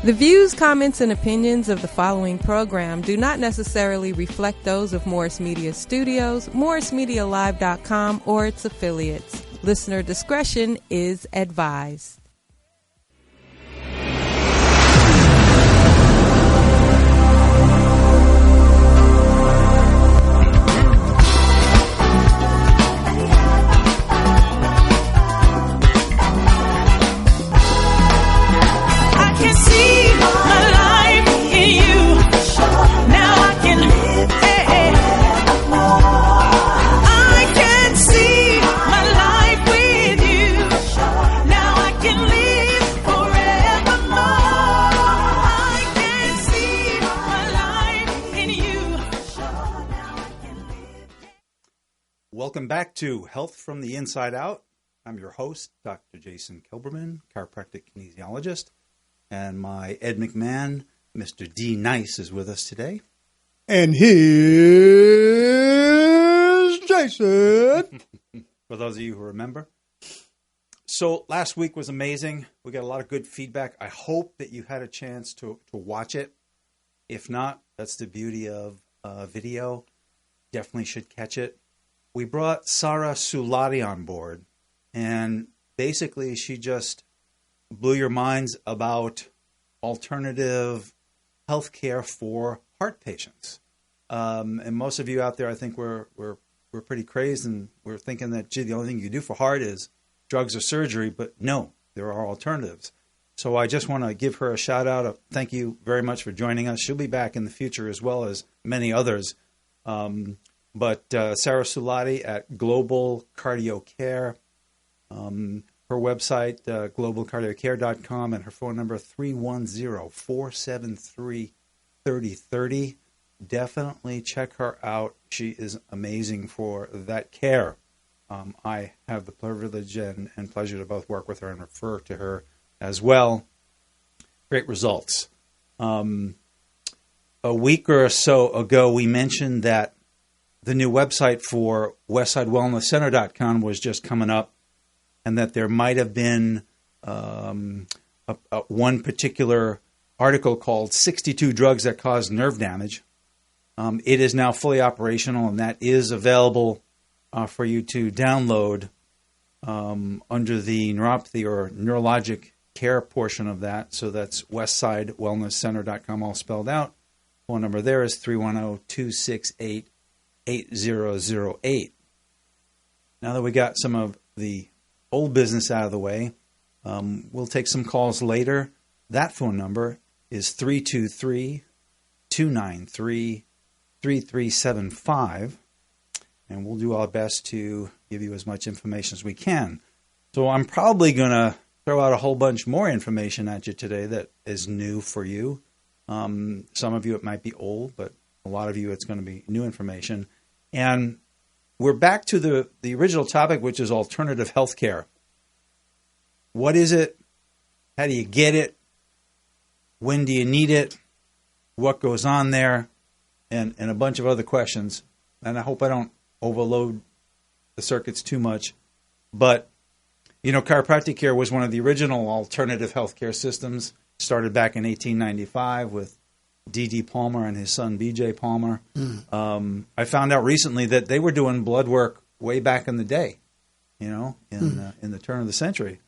The views, comments, and opinions of the following program do not necessarily reflect those of Morris Media Studios, MorrisMediaLive.com, or its affiliates. Listener discretion is advised. Welcome back to Health from the Inside Out. I'm your host, Dr. Jason Kelberman, chiropractic kinesiologist, and my Ed McMahon, Mr. D. Nice, is with us today. And here's Jason. For those of you who remember. So last week was amazing. We got a lot of good feedback. I hope that you had a chance to watch it. If not, that's the beauty of video. Definitely should catch it. We brought Sarah Sulati on board, and basically she just blew your minds about alternative healthcare for heart patients. And most of you out there, I think we're pretty crazed, and we're thinking that, gee, the only thing you do for heart is drugs or surgery, but no, there are alternatives. So I just want to give her a shout out. Thank you very much for joining us. She'll be back in the future as well as many others. But Sarah Sulati at Global Cardio Care, her website, globalcardiocare.com, and her phone number, 310-473-3030. Definitely check her out. She is amazing for that care. I have the privilege and pleasure to both work with her and refer to her as well. Great results. A week or so ago, we mentioned that the new website for WestsideWellnessCenter.com was just coming up, and that there might have been one particular article called 62 Drugs That Cause Nerve Damage. It is now fully operational, and that is available for you to download under the neuropathy or neurologic care portion of that. So that's WestsideWellnessCenter.com, all spelled out. Phone number there is 310-268-8008. Now that we got some of the old business out of the way, we'll take some calls later. That phone number is 323-293-3375, and we'll do our best to give you as much information as we can. So I'm probably going to throw out a whole bunch more information at you today that is new for you. Some of you it might be old, but a lot of you it's going to be new information. And we're back to the original topic, which is alternative healthcare. What is it? How do you get it? When do you need it? What goes on there? And a bunch of other questions. And I hope I don't overload the circuits too much. But, you know, chiropractic care was one of the original alternative healthcare systems. Started back in 1895 with D.D. Palmer and his son B.J. Palmer. I found out recently that they were doing blood work way back in the day, you know, in the turn of the century.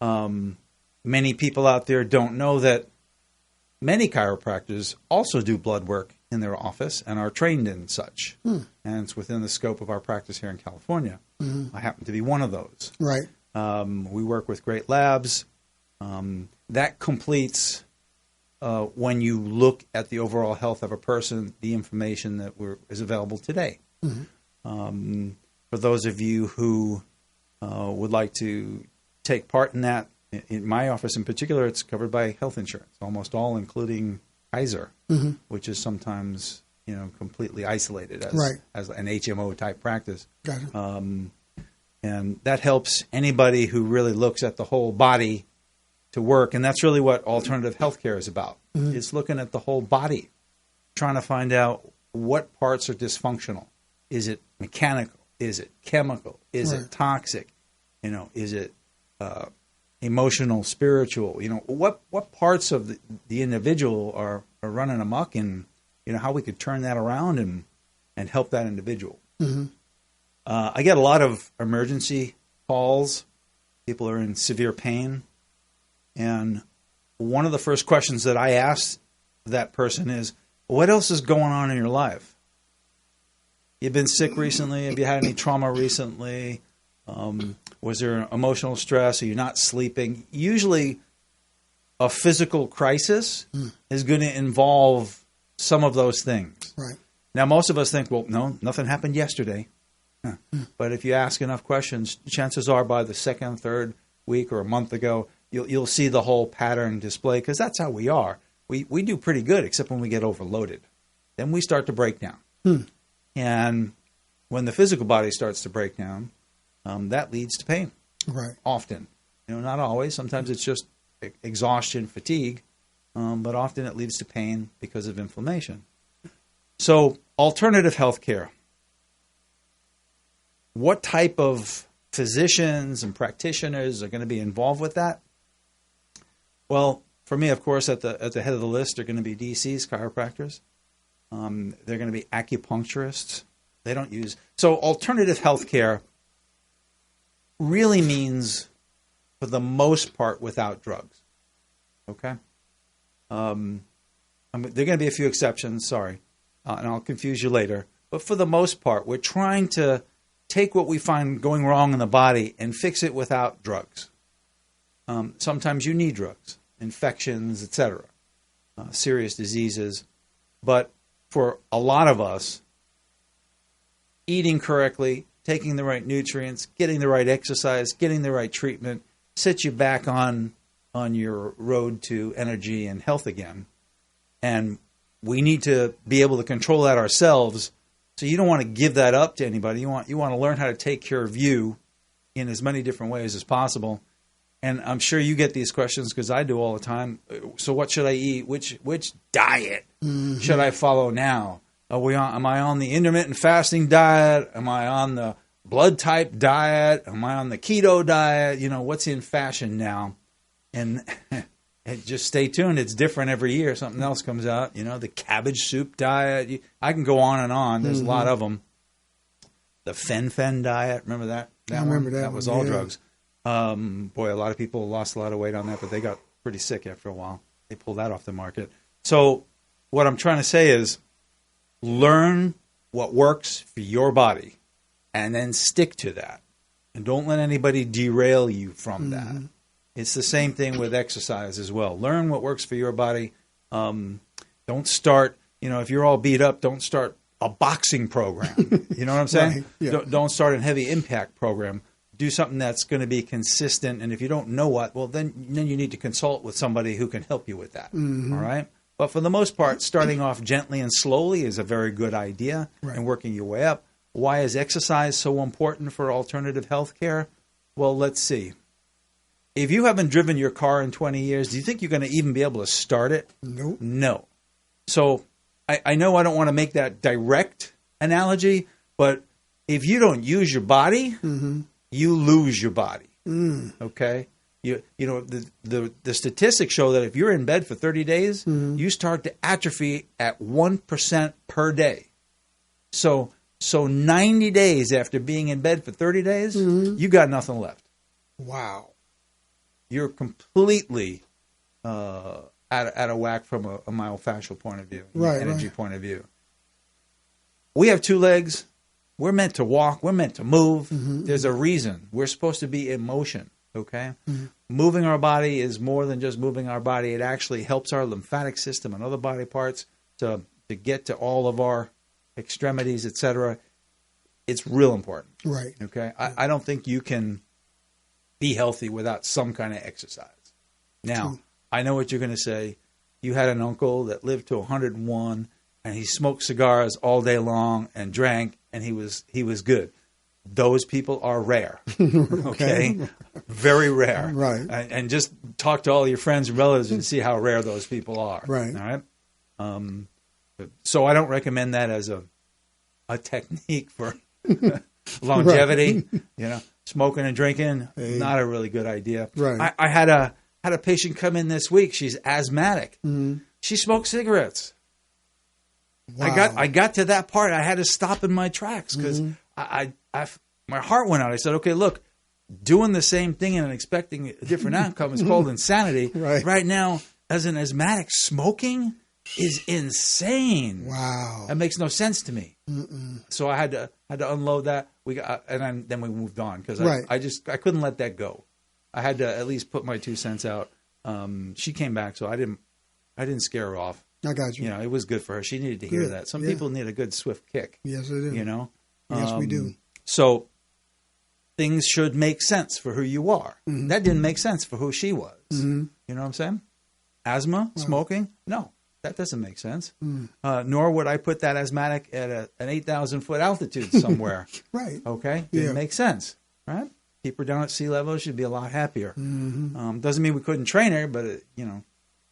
Many people out there don't know that many chiropractors also do blood work in their office and are trained in such. And it's within the scope of our practice here in California. I happen to be one of those. Right. We work with great labs. That completes... when you look at the overall health of a person, the information that is available today. For those of you who would like to take part in that, in my office in particular, it's covered by health insurance, almost all, including Kaiser, which is sometimes completely isolated as an HMO type practice. Got it. And that helps anybody who really looks at the whole body to work, and that's really what alternative healthcare is about. It's looking at the whole body, trying to find out what parts are dysfunctional. Is it mechanical? Is it chemical? Is it toxic? Is it emotional, spiritual. What parts of the individual are running amok, and how we could turn that around and help that individual. Mm-hmm. I get a lot of emergency calls. People are in severe pain, and one of the first questions that I ask that person is, what else is going on in your life? You've been sick recently? Have you had any trauma recently? Was there emotional stress? Are you not sleeping? Usually a physical crisis is going to involve some of those things. Right. Now, most of us think, well, no, nothing happened yesterday. But if you ask enough questions, chances are by the second, third week or a month ago, you'll see the whole pattern display, because that's how we are. We do pretty good, except when we get overloaded. Then we start to break down. And when the physical body starts to break down, that leads to pain. Right. Often. Not always. Sometimes it's just exhaustion, fatigue, but often it leads to pain because of inflammation. So, alternative health care. What type of physicians and practitioners are going to be involved with that? Well, for me, of course, at the head of the list are going to be DCs, chiropractors. They're going to be acupuncturists. They don't use... So alternative health care really means, for the most part, without drugs. Okay? There are going to be a few exceptions, sorry, and I'll confuse you later. But for the most part, we're trying to take what we find going wrong in the body and fix it without drugs. Sometimes you need drugs, infections, etc., serious diseases. But for a lot of us, eating correctly, taking the right nutrients, getting the right exercise, getting the right treatment, sets you back on your road to energy and health again. And we need to be able to control that ourselves. So you don't want to give that up to anybody. You want to learn how to take care of you in as many different ways as possible. And I'm sure you get these questions, because I do all the time. So what should I eat? Which diet should I follow now? Am I on the intermittent fasting diet? Am I on the blood type diet? Am I on the keto diet? What's in fashion now? And just stay tuned. It's different every year. Something else comes out. The cabbage soup diet. I can go on and on. There's a lot of them. The fen diet. Remember that? I remember that. That was all drugs. Boy, a lot of people lost a lot of weight on that, but they got pretty sick after a while. They pulled that off the market. So what I'm trying to say is, learn what works for your body and then stick to that. And don't let anybody derail you from that. It's the same thing with exercise as well. Learn what works for your body. Don't start, if you're all beat up, don't start a boxing program. You know what I'm saying? Right. Yeah. Don't start a heavy impact program. Do something that's going to be consistent. And if you don't know what, well, then you need to consult with somebody who can help you with that. All right? But for the most part, starting off gently and slowly is a very good idea, and working your way up. Why is exercise so important for alternative health care? Well, let's see. If you haven't driven your car in 20 years, do you think you're going to even be able to start it? Nope. No. So I know I don't want to make that direct analogy, but if you don't use your body, you lose your body. Okay? The statistics show that if you're in bed for 30 days, you start to atrophy at 1% per day. So 90 days after being in bed for 30 days, you got nothing left. Wow. You're completely out of whack from a myofascial point of view, energy point of view. We have two legs. We're meant to walk. We're meant to move. There's a reason. We're supposed to be in motion. Okay? Moving our body is more than just moving our body. It actually helps our lymphatic system and other body parts to get to all of our extremities, etc. It's real important. Right. Okay? I don't think you can be healthy without some kind of exercise. Now, I know what you're going to say. You had an uncle that lived to 101, and he smoked cigars all day long and drank, and he was good. Those people are rare. Okay? Very rare. Right. And just talk to all your friends and relatives and see how rare those people are. Right. All right? So I don't recommend that as a technique for longevity. Smoking and drinking, Hey. not a really good idea. Right. I had a patient come in this week. She's asthmatic. Mm-hmm. She smoked cigarettes. Wow. I got to that part. I had to stop in my tracks because my heart went out. I said, okay, look, doing the same thing and expecting a different outcome is called insanity. Right. Now, as an asthmatic, smoking is insane. Wow. That makes no sense to me. Mm-mm. So I had to unload that. Then we moved on because Right. I couldn't let that go. I had to at least put my 2 cents out. She came back, so I didn't scare her off. I got you. You know, it was good for her. She needed to hear Good. that. Some Yeah. people need a good swift kick. Yes, I do. You know. Yes, we do. So things should make sense for who you are. Mm-hmm. That didn't make sense for who she was. Mm-hmm. You know what I'm saying? Asthma, smoking, no, that doesn't make sense. Mm. Nor would I put that asthmatic at an 8,000 foot altitude somewhere. Right. Okay, didn't Yeah. make sense, right? Keep her down at sea level; she'd be a lot happier. Mm-hmm. Doesn't mean we couldn't train her, but you know.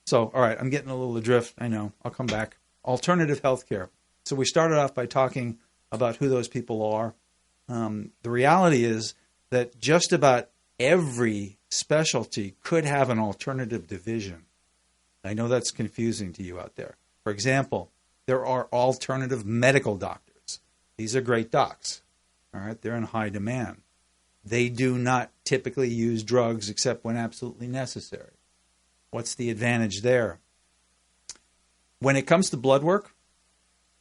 So, all right, I'm getting a little adrift. I know. I'll come back. Alternative healthcare. So we started off by talking about who those people are. The reality is that just about every specialty could have an alternative division. I know that's confusing to you out there. For example, there are alternative medical doctors. These are great docs. All right, they're in high demand. They do not typically use drugs except when absolutely necessary. What's the advantage there? When it comes to blood work,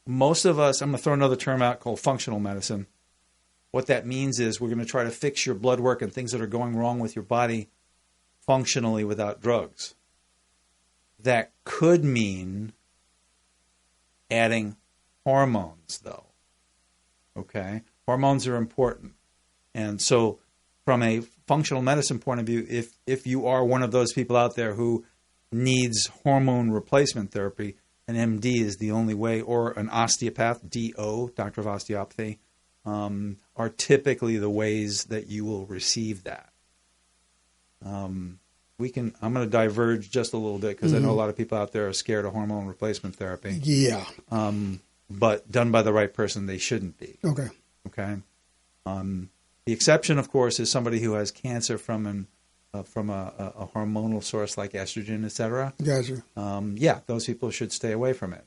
most of us, I'm going to throw another term out called functional medicine. What that means is we're going to try to fix your blood work and things that are going wrong with your body functionally without drugs. That could mean adding hormones, though. Okay? Hormones are important. And so from a functional medicine point of view, if you are one of those people out there who needs hormone replacement therapy, an MD is the only way, or an osteopath, DO, doctor of osteopathy, are typically the ways that you will receive that. I'm going to diverge just a little bit because I know a lot of people out there are scared of hormone replacement therapy. Yeah. But done by the right person, they shouldn't be. Okay. Okay. The exception, of course, is somebody who has cancer from a hormonal source like estrogen, etc. Gotcha. Yeah, those people should stay away from it.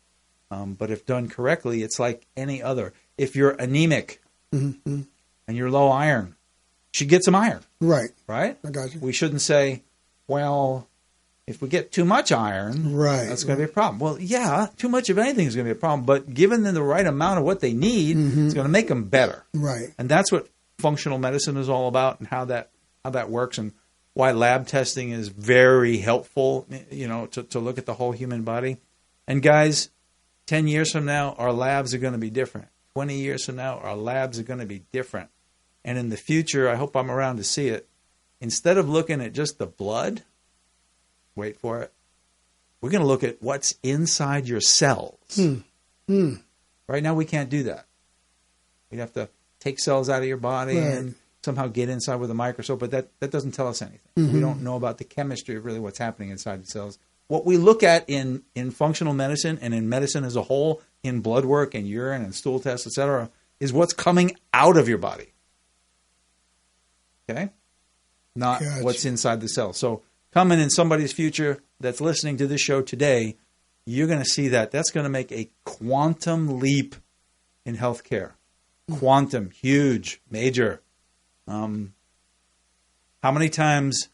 But if done correctly, it's like any other. If you're anemic Mm-hmm. and you're low iron, you should get some iron, Right. right? I got you. We shouldn't say, well, if we get too much iron, Right. that's going to be a problem. Well, yeah, too much of anything is going to be a problem, but given them the right amount of what they need, it's going to make them better. Right. And that's what functional medicine is all about, and how that works, and why lab testing is very helpful, you know, to look at the whole human body. And guys, 10 years from now, our labs are going to be different. 20 years from now, our labs are going to be different. And in the future, I hope I'm around to see it. Instead of looking at just the blood, wait for it, we're going to look at what's inside your cells. Right now, we can't do that. We have to take cells out of your body and somehow get inside with a microscope, but that doesn't tell us anything. We don't know about the chemistry of really what's happening inside the cells. What we look at in functional medicine and in medicine as a whole, in blood work and urine and stool tests, etc., is what's coming out of your body. Okay? Not what's inside the cell. So coming in somebody's future that's listening to this show today, you're going to see that. That's going to make a quantum leap in healthcare. Quantum, huge, major. How many times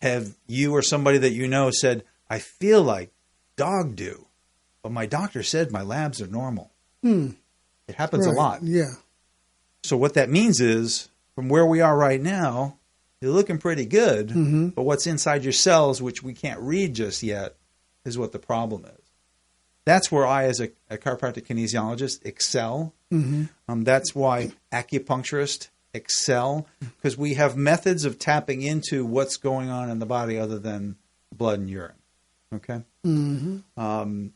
have you or somebody that you know said, I feel like dog do, but my doctor said my labs are normal? It happens a lot. Yeah. So what that means is, from where we are right now, you're looking pretty good, but what's inside your cells, which we can't read just yet, is what the problem is. That's where I, as a chiropractic kinesiologist, excel. That's why acupuncturists excel, because we have methods of tapping into what's going on in the body other than blood and urine. Okay?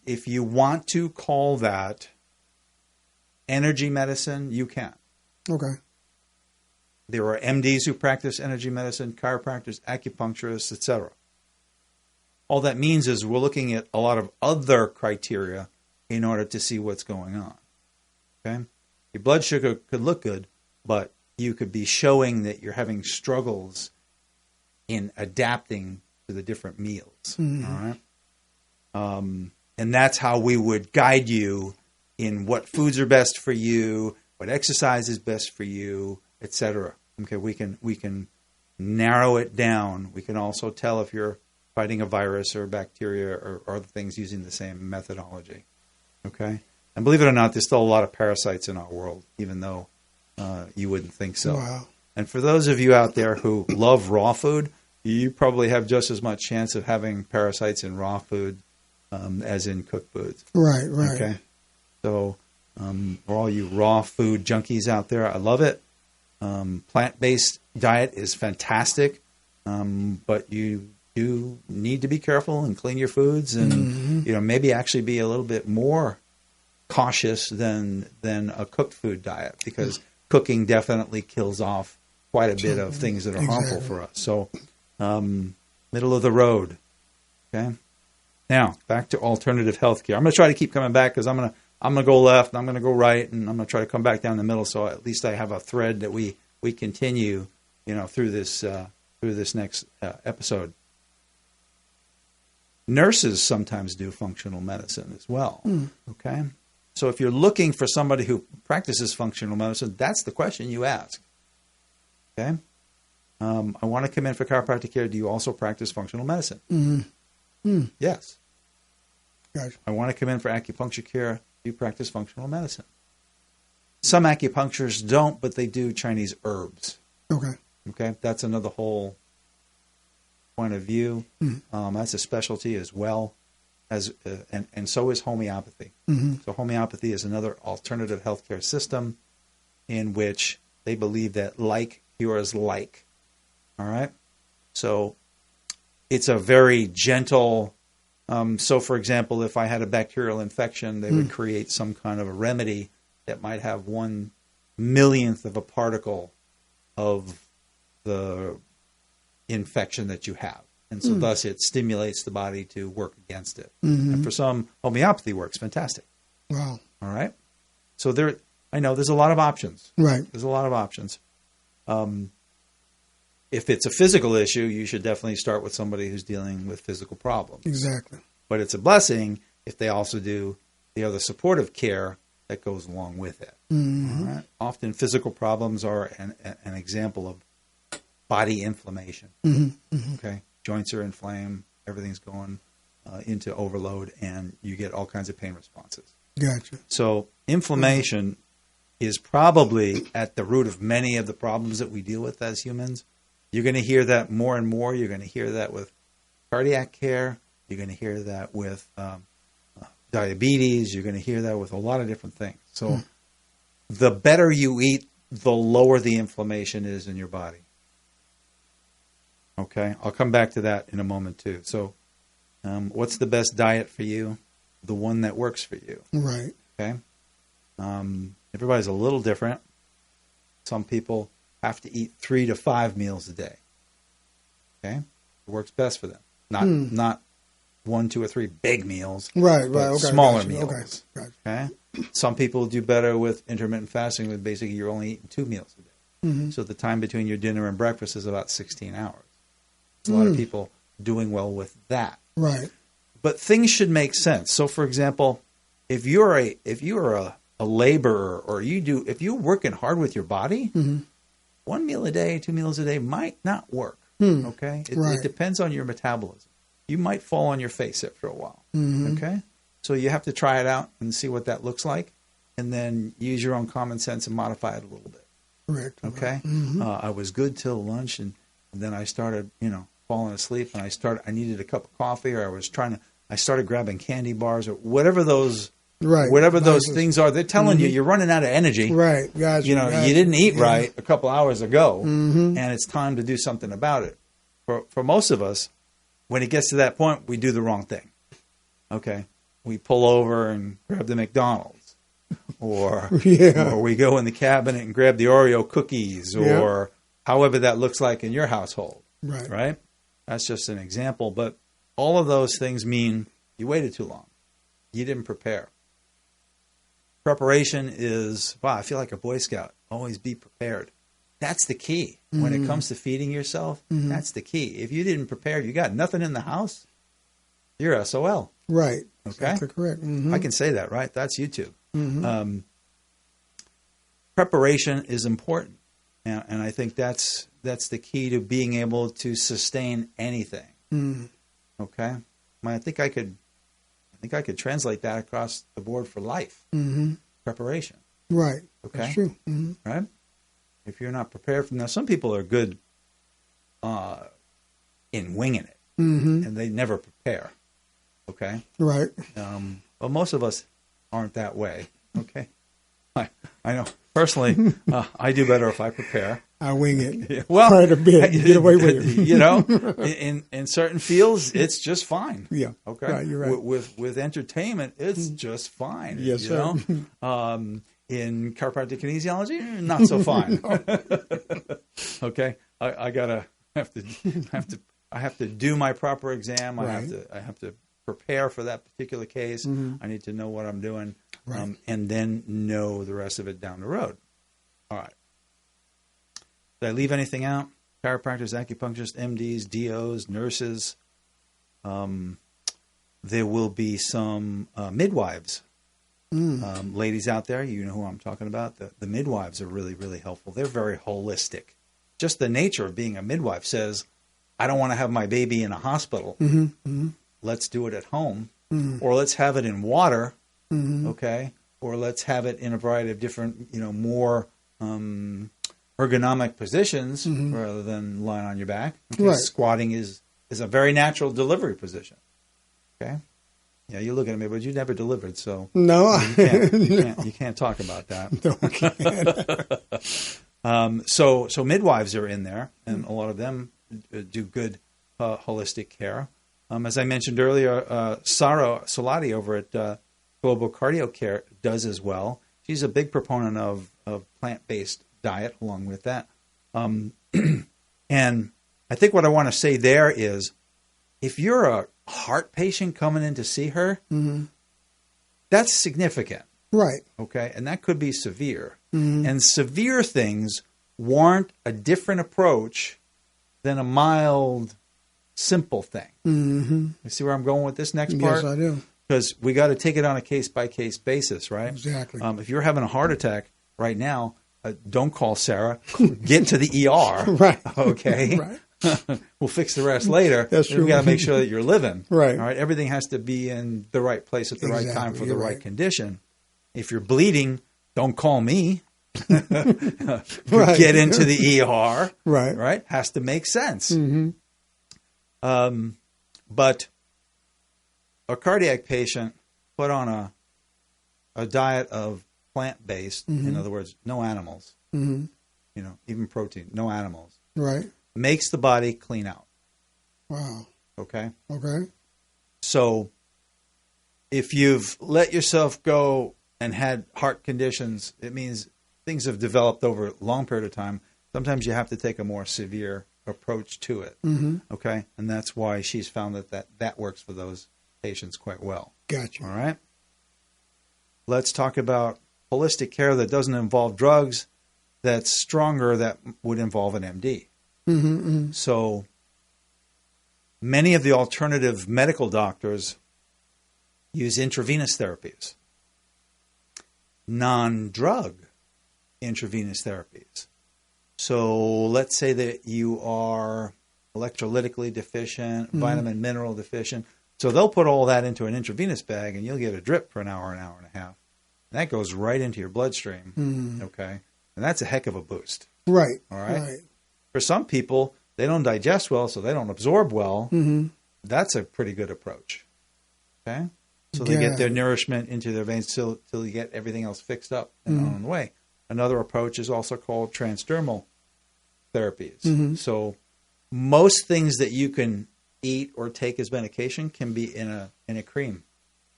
If you want to call that energy medicine, you can. Okay. There are MDs who practice energy medicine, chiropractors, acupuncturists, etc. All that means is we're looking at a lot of other criteria in order to see what's going on. Okay? Your blood sugar could look good, but you could be showing that you're having struggles in adapting to the different meals. All right. And that's how we would guide you in what foods are best for you, what exercise is best for you, etc. Okay, we can narrow it down. We can also tell if you're fighting a virus or bacteria or other things using the same methodology. Okay, and believe it or not, there's still a lot of parasites in our world, even though you wouldn't think so. Wow. And for those of you out there who love raw food, you probably have just as much chance of having parasites in raw food as in cooked foods. Right. Okay. So for all you raw food junkies out there, I love it. Plant-based diet is fantastic, but you do need to be careful and clean your foods, and maybe actually be a little bit more cautious than a cooked food diet, because cooking definitely kills off quite a bit of things that are harmful for us. So middle of the road. Okay. Now back to alternative healthcare. I'm going to try to keep coming back because I'm going to go left, and I'm going to go right, and I'm going to try to come back down the middle. So at least I have a thread that we continue, through this next episode. Nurses sometimes do functional medicine as well. Okay, so if you're looking for somebody who practices functional medicine, that's the question you ask. Okay, I want to come in for chiropractic care. Do you also practice functional medicine? Yes. Gotcha. I want to come in for acupuncture care. Do you practice functional medicine? Some acupuncturists don't, but they do Chinese herbs. Okay, that's another whole point of view. That's a specialty as well, as and so is homeopathy. So homeopathy is another alternative healthcare system in which they believe that like cures like. All right, so it's a very gentle. So, for example, if I had a bacterial infection, they would create some kind of a remedy that might have 1/1,000,000th of a particle of the infection that you have. And so thus it stimulates the body to work against it. And for some, homeopathy works fantastic. Wow. All right. So I know there's a lot of options. Right. There's a lot of options. If it's a physical issue, you should definitely start with somebody who's dealing with physical problems. Exactly. But it's a blessing if they also do the other supportive care that goes along with it. All right? Often physical problems are an example of body inflammation. Okay, joints are inflamed, everything's going into overload, and you get all kinds of pain responses. Gotcha. So inflammation is probably at the root of many of the problems that we deal with as humans. You're going to hear that more and more. You're going to hear that with cardiac care. You're going to hear that with diabetes. You're going to hear that with a lot of different things. So the better you eat, the lower the inflammation is in your body. Okay, I'll come back to that in a moment too. So what's the best diet for you? The one that works for you. Right. Okay. Everybody's a little different. Some people have to eat 3 to 5 meals a day. Okay, it works best for them. Not 1, 2, or 3 big meals. Right. Okay. Smaller Gotcha. meals. Gotcha. Okay. Some people do better with intermittent fasting, with basically you're only eating 2 meals a day. So the time between your dinner and breakfast is about 16 hours. A lot of people doing well with that. Right. But things should make sense. So, for example, if you're a laborer, or if you're working hard with your body, 1 meal a day, 2 meals a day might not work. Okay, it depends on your metabolism. You might fall on your face after a while. Okay, so you have to try it out and see what that looks like, and then use your own common sense and modify it a little bit. Correct. Okay, I was good till lunch, and then I started, falling asleep, and I needed a cup of coffee, or I started grabbing candy bars, or whatever those. Right. Whatever those things are, they're telling you you're running out of energy. Right. Gotcha. You didn't eat right a couple hours ago, and it's time to do something about it. For most of us, when it gets to that point, we do the wrong thing. Okay, we pull over and grab the McDonald's, or we go in the cabinet and grab the Oreo cookies, or however that looks like in your household. Right. That's just an example, but all of those things mean you waited too long. You didn't prepare. Preparation is, I feel like a Boy Scout. Always be prepared. That's the key. When it comes to feeding yourself, that's the key. If you didn't prepare, you got nothing in the house, you're SOL. Right. Okay? Exactly correct. I can say that, right? That's YouTube. Preparation is important. And I think that's the key to being able to sustain anything. Okay? I think I could translate that across the board for life. Preparation. Right. Okay? That's true. Right? If you're not prepared for now, some people are good in winging it, and they never prepare. Okay? Right. But most of us aren't that way. Okay? I know. Personally, I do better if I prepare. I wing it. Well, quite a bit. Get away with it. You know, in certain fields, it's just fine. Yeah. Okay. Right, you're right. With entertainment, it's just fine. Yes, you sir. know? In chiropractic kinesiology, not so fine. Okay. I have to do my proper exam. Right. I have to prepare for that particular case. I need to know what I'm doing. Right. And then know the rest of it down the road. All right. Did I leave anything out? Chiropractors, acupuncturists, MDs, DOs, nurses. There will be some midwives. Ladies out there, you know who I'm talking about. The midwives are really, really helpful. They're very holistic. Just the nature of being a midwife says, I don't want to have my baby in a hospital. Let's do it at home. Or let's have it in water. Okay, or let's have it in a variety of different, more ergonomic positions rather than lying on your back. Okay? Right. Squatting is a very natural delivery position. Okay, yeah, you look at me, but you never delivered, so No, you can't talk about that. So midwives are in there, and a lot of them do good holistic care. As I mentioned earlier, Sara Solati over at Global Cardio Care does as well. She's a big proponent of plant-based diet along with that. And I think what I want to say there is, if you're a heart patient coming in to see her, that's significant. right. Okay? And that could be severe. And severe things warrant a different approach than a mild, simple thing. You see where I'm going with this next part? Yes, I do. Because we got to take it on a case-by-case basis, right? Exactly. If you're having a heart attack right now, don't call Sarah. Get to the ER. Right. Okay? Right. We'll fix the rest later. That's true. We got to make sure that you're living. Right. All right? Everything has to be in the right place at the right time for the You're right right. condition. If you're bleeding, don't call me. Right. Get into the ER. Right. Right? Has to make sense. But a cardiac patient put on a diet of plant-based, in other words, no animals, even protein, no animals, Right. makes the body clean out. Wow. Okay? Okay. So if you've let yourself go and had heart conditions, it means things have developed over a long period of time. Sometimes you have to take a more severe approach to it. Okay? And that's why she's found that works for those patients quite well. Gotcha. All right? Let's talk about holistic care that doesn't involve drugs, that's stronger, that would involve an MD. So many of the alternative medical doctors use intravenous therapies, non-drug intravenous therapies. So let's say that you are electrolytically deficient, vitamin, mineral deficient. So they'll put all that into an intravenous bag, and you'll get a drip for an hour and a half. And that goes right into your bloodstream. Okay? And that's a heck of a boost. Right. All right? Right. For some people, they don't digest well, so they don't absorb well. That's a pretty good approach. Okay? So they get their nourishment into their veins till you get everything else fixed up and on the way. Another approach is also called transdermal therapies. So most things that you can eat or take as medication can be in a cream.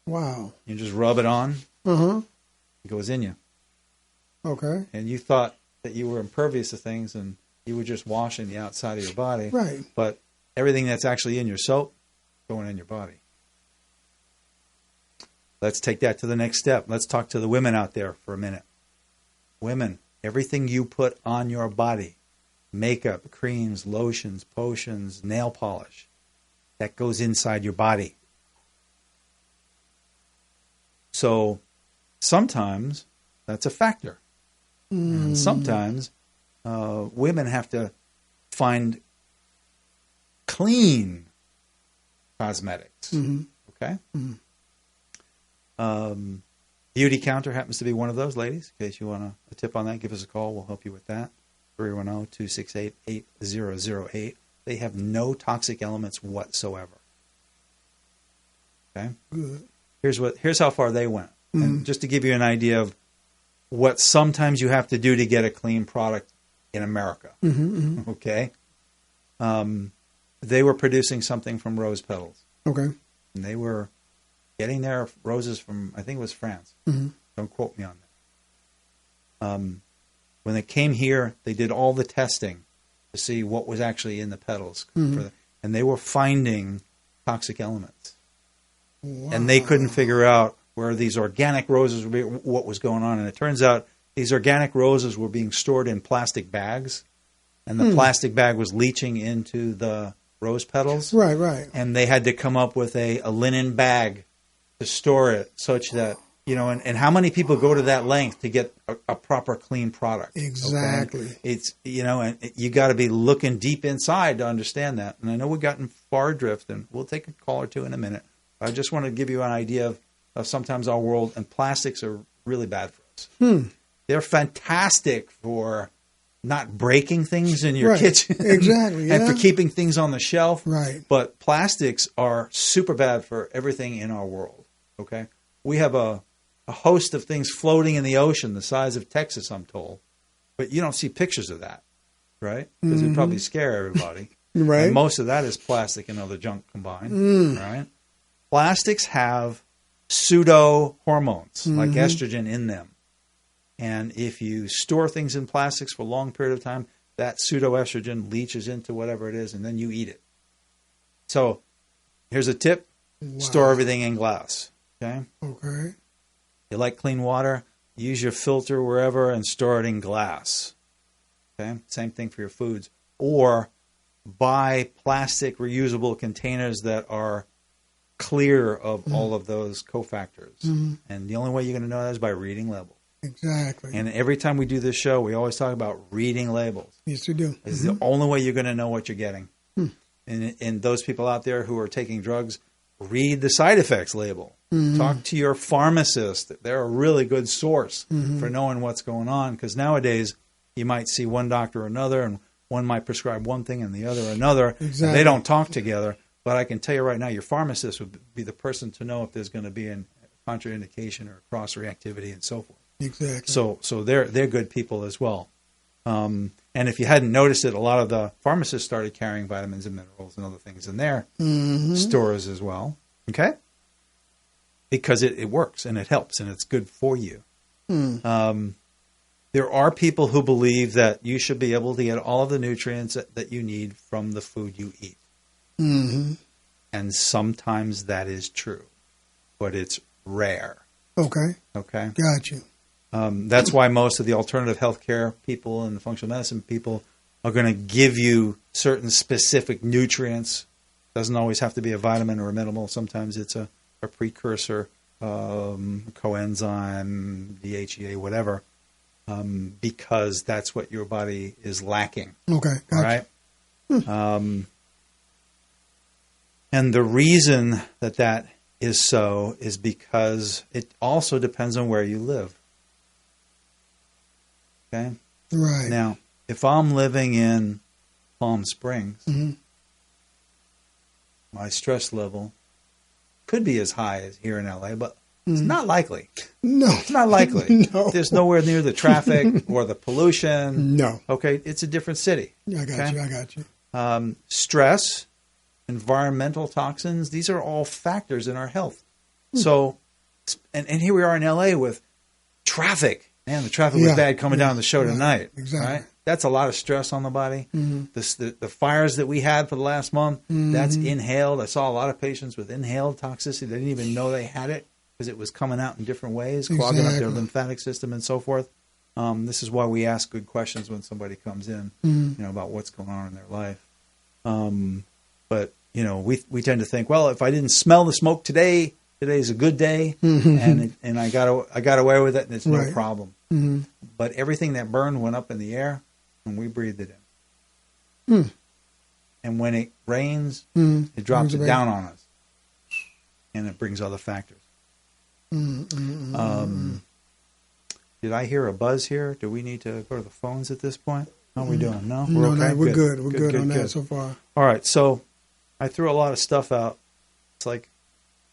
Wow. You just rub it on. It goes in you. Okay. And you thought that you were impervious to things and you were just washing the outside of your body. Right. But everything that's actually in your soap going in your body. Let's take that to the next step. Let's talk to the women out there for a minute. Women, everything you put on your body, makeup, creams, lotions, potions, nail polish, that goes inside your body. So sometimes that's a factor. And sometimes women have to find clean cosmetics. Okay? Beauty Counter happens to be one of those, ladies. In case you want a tip on that, give us a call. We'll help you with that. 310-268-8008. They have no toxic elements whatsoever. Okay? Good. Here's how far they went. And just to give you an idea of what sometimes you have to do to get a clean product in America. Okay? They were producing something from rose petals. Okay. And they were getting their roses from, I think it was France. Don't quote me on that. When they came here, they did all the testing to see what was actually in the petals. And they were finding toxic elements. Wow. And they couldn't figure out where these organic roses were being, what was going on. And it turns out these organic roses were being stored in plastic bags. And the plastic bag was leaching into the rose petals. Right. And they had to come up with a linen bag to store it such that, and how many people go to that length to get a proper clean product? Exactly. Okay? It's, and you got to be looking deep inside to understand that. And I know we've gotten far adrift, and we'll take a call or two in a minute. I just want to give you an idea of sometimes our world, and plastics are really bad for us. They're fantastic for not breaking things in your kitchen. Exactly. And for keeping things on the shelf. Right. But plastics are super bad for everything in our world. Okay? We have a host of things floating in the ocean the size of Texas, I'm told. But you don't see pictures of that, right? Because it'd probably scare everybody. Right. And most of that is plastic and other junk combined, right? Plastics have pseudo-hormones, like estrogen, in them. And if you store things in plastics for a long period of time, that pseudoestrogen leaches into whatever it is, and then you eat it. So here's a tip. Wow. Store everything in glass. Okay? Okay. You like clean water, use your filter wherever and store it in glass. Okay? Same thing for your foods. Or buy plastic reusable containers that are clear of all of those cofactors. And the only way you're going to know that is by reading labels. Exactly. And every time we do this show, we always talk about reading labels. Yes, we do. It's the only way you're going to know what you're getting. And those people out there who are taking drugs, read the side effects label. Talk to your pharmacist. They're a really good source for knowing what's going on. Because nowadays, you might see one doctor or another, and one might prescribe one thing and the other another. Exactly. And they don't talk together. But I can tell you right now, your pharmacist would be the person to know if there's going to be a contraindication or cross-reactivity and so forth. Exactly. So they're good people as well. And if you hadn't noticed it, a lot of the pharmacists started carrying vitamins and minerals and other things in their stores as well. Okay? Because it works and it helps and it's good for you. There are people who believe that you should be able to get all of the nutrients that you need from the food you eat. And sometimes that is true, but it's rare. Okay. Okay? Got you. That's why most of the alternative healthcare people and the functional medicine people are going to give you certain specific nutrients. Doesn't always have to be a vitamin or a mineral. Sometimes it's a precursor, coenzyme, DHEA, whatever, because that's what your body is lacking. Okay. Got you. And the reason that is so is because it also depends on where you live. Okay? Right. Now, if I'm living in Palm Springs, my stress level could be as high as here in LA, but it's not likely. No. It's not likely. No. There's nowhere near the traffic or the pollution. No. Okay? It's a different city. I got you. Stress, environmental toxins, these are all factors in our health. So, and here we are in LA with traffic. Man, the traffic was bad coming down the show tonight. Exactly. Right? That's a lot of stress on the body. The fires that we had for the last month, that's inhaled. I saw a lot of patients with inhaled toxicity. They didn't even know they had it because it was coming out in different ways, clogging up their lymphatic system and so forth. This is why we ask good questions when somebody comes in, about what's going on in their life. But we tend to think, well, if I didn't smell the smoke today, today's a good day, and I got away with it, and it's no problem. Mm-hmm. But everything that burned went up in the air, and we breathed it in. And when it rains, it drops it down on us, and it brings other factors. Did I hear a buzz here? Do we need to go to the phones at this point? How are we doing? No? No, okay? we're good. We're good on that so far. All right, so I threw a lot of stuff out. It's like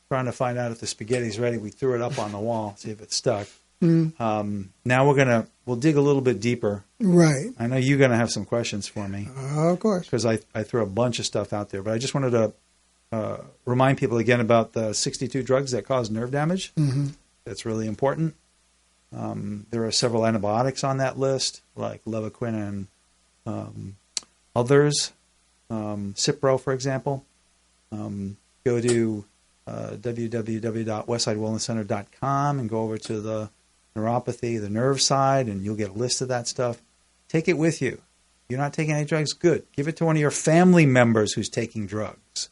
trying to find out if the spaghetti's ready. We threw it up on the wall, see if it's stuck. Now we'll dig a little bit deeper. Right. I know you're going to have some questions for me. Of course. Because I threw a bunch of stuff out there. But I just wanted to remind people again about the 62 drugs that cause nerve damage. That's really important. There are several antibiotics on that list, like Levaquin and others. Cipro, for example. Go to www.westsidewellnesscenter.com and go over to the neuropathy, the nerve side, and you'll get a list of that stuff. Take it with you. You're not taking any drugs? Good. Give it to one of your family members who's taking drugs.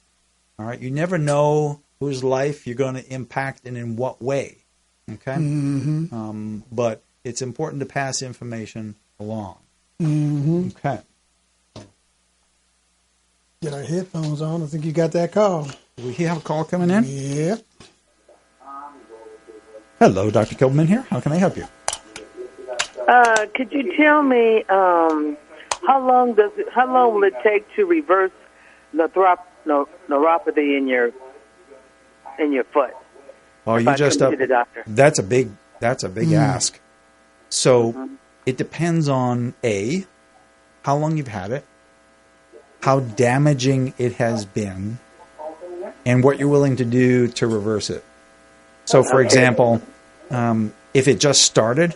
All right? You never know whose life you're going to impact and in what way. Okay? But it's important to pass information along. Okay. Get our headphones on. I think you got that call. Do we have a call coming in? Yep. Hello, Dr. Kelberman here. How can I help you? Could you tell me how long will it take to reverse neuropathy in your foot? Oh, you just up. The doctor. That's a big ask. So it depends on how long you've had it, how damaging it has been, and what you're willing to do to reverse it. So, for example, if it just started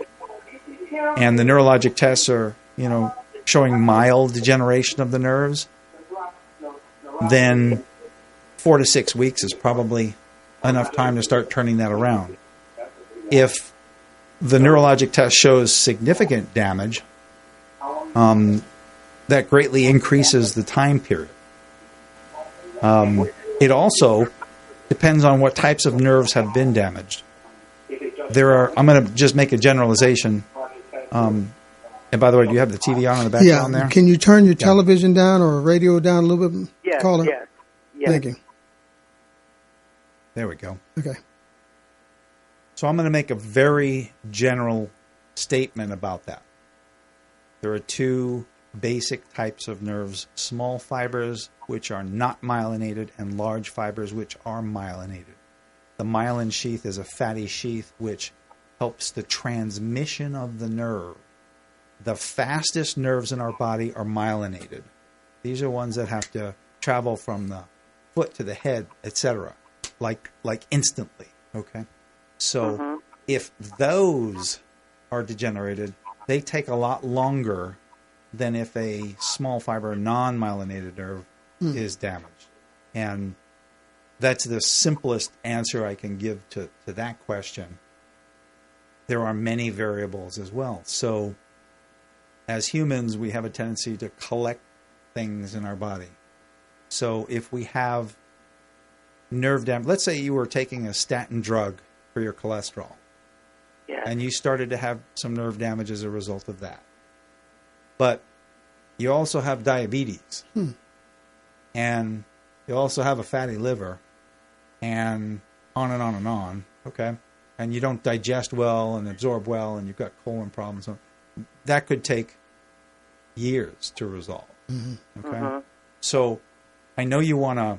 and the neurologic tests are, showing mild degeneration of the nerves, then 4 to 6 weeks is probably enough time to start turning that around. If the neurologic test shows significant damage, that greatly increases the time period. It also depends on what types of nerves have been damaged. I'm going to just make a generalization. And by the way, do you have the TV on in the background there? Can you turn your television down or radio down a little bit? Yes, Caller? yes. Thank you. There we go. Okay. So I'm going to make a very general statement about that. There are two basic types of nerves: small fibers, which are not myelinated, and large fibers, which are myelinated. The myelin sheath is a fatty sheath which helps the transmission of the nerve. The fastest nerves in our body are myelinated. These are ones that have to travel from the foot to the head, etc., like instantly. Okay, so if those are degenerated, they take a lot longer than if a small fiber non-myelinated nerve is damaged. And that's the simplest answer I can give to that question. There are many variables as well. So as humans, we have a tendency to collect things in our body. So if we have nerve damage, let's say you were taking a statin drug for your cholesterol, and you started to have some nerve damage as a result of that. But you also have diabetes, and you also have a fatty liver, and on and on and on, okay? And you don't digest well and absorb well, and you've got colon problems. So that could take years to resolve, okay? So I know you want a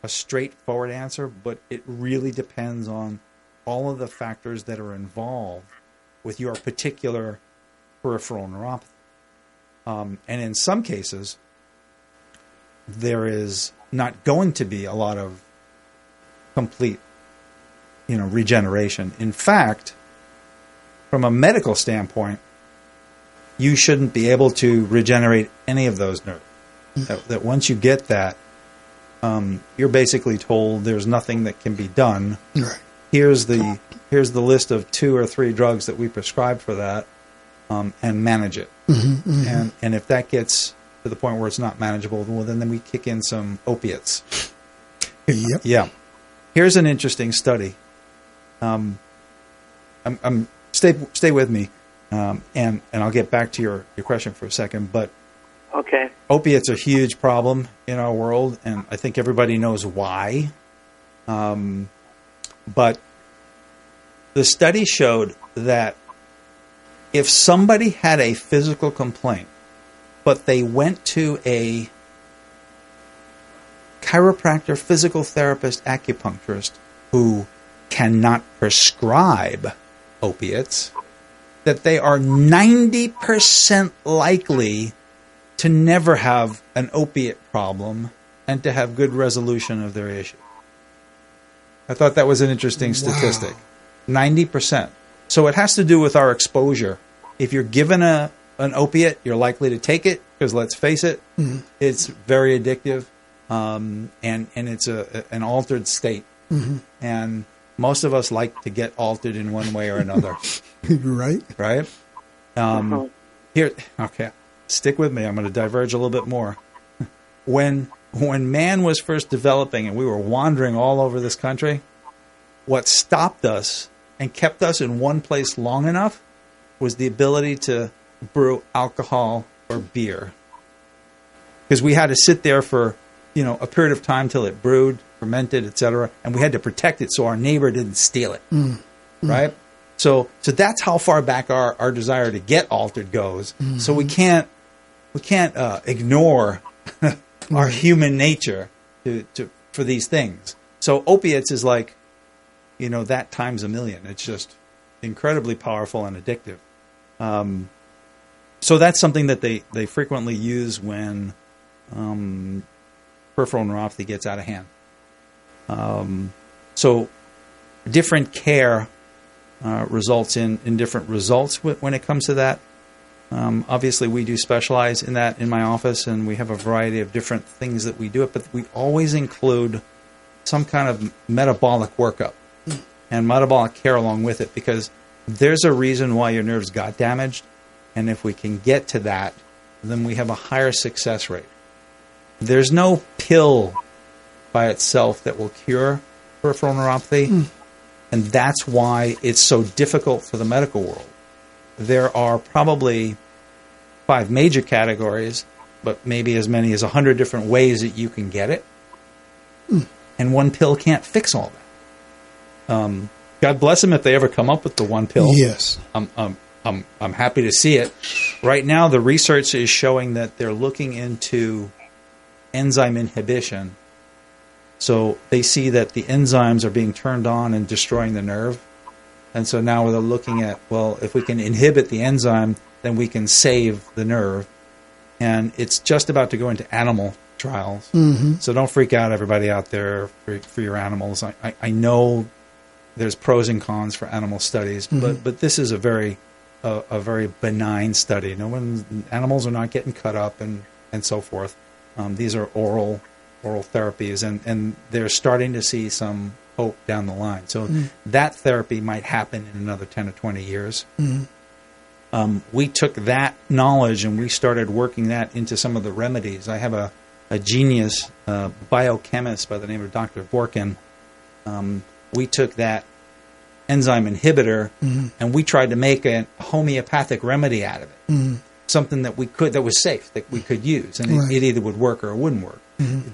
straightforward answer, but it really depends on all of the factors that are involved with your particular peripheral neuropathy. And in some cases, there is not going to be a lot of complete, regeneration. In fact, from a medical standpoint, you shouldn't be able to regenerate any of those nerves. That once you get that, you're basically told there's nothing that can be done. Right. Here's the list of 2 or 3 drugs that we prescribe for that. and manage it. And if that gets to the point where it's not manageable, well, then we kick in some opiates. Yep. Yeah. Here's an interesting study. Stay with me, and I'll get back to your question for a second. But Okay. opiates are a huge problem in our world, and I think everybody knows why. But the study showed that if somebody had a physical complaint, but they went to a chiropractor, physical therapist, acupuncturist who cannot prescribe opiates, that they are 90% likely to never have an opiate problem and to have good resolution of their issue. I thought that was an interesting statistic. 90%. So it has to do with our exposure. If you're given an opiate, you're likely to take it because, let's face it, it's very addictive, and it's an altered state. And most of us like to get altered in one way or another. Right. Right? Here, okay, stick with me. I'm going to diverge a little bit more. When man was first developing and we were wandering all over this country, what stopped us and kept us in one place long enough was the ability to brew alcohol or beer. Because we had to sit there for, a period of time till it brewed, fermented, etc., and we had to protect it so our neighbor didn't steal it. Right? So that's how far back our desire to get altered goes. So we can't ignore our human nature for these things. So opiates is like, that times a million. It's just incredibly powerful and addictive. So that's something that they frequently use when peripheral neuropathy gets out of hand. So different care results in different results when it comes to that. Obviously, we do specialize in that in my office, and we have a variety of different things that we do it, but we always include some kind of metabolic workup and metabolic care along with it, because there's a reason why your nerves got damaged, and if we can get to that, then we have a higher success rate. There's no pill by itself that will cure peripheral neuropathy, and that's why it's so difficult for the medical world. There are probably 5 major categories, but maybe as many as 100 different ways that you can get it, and one pill can't fix all that. God bless them if they ever come up with the one pill. Yes. I'm happy to see it. Right now, the research is showing that they're looking into enzyme inhibition. So they see that the enzymes are being turned on and destroying the nerve. And so now they're looking at, well, if we can inhibit the enzyme, then we can save the nerve. And it's just about to go into animal trials. So don't freak out, everybody out there, for your animals. I know there's pros and cons for animal studies, but this is a very benign study. Animals are not getting cut up and so forth. These are oral therapies, and they're starting to see some hope down the line. So that therapy might happen in another 10 or 20 years. We took that knowledge and we started working that into some of the remedies. I have a genius biochemist by the name of Dr. Borkin. We took that enzyme inhibitor and we tried to make a homeopathic remedy out of it. Something that was safe, that we could use, and it either would work or it wouldn't work.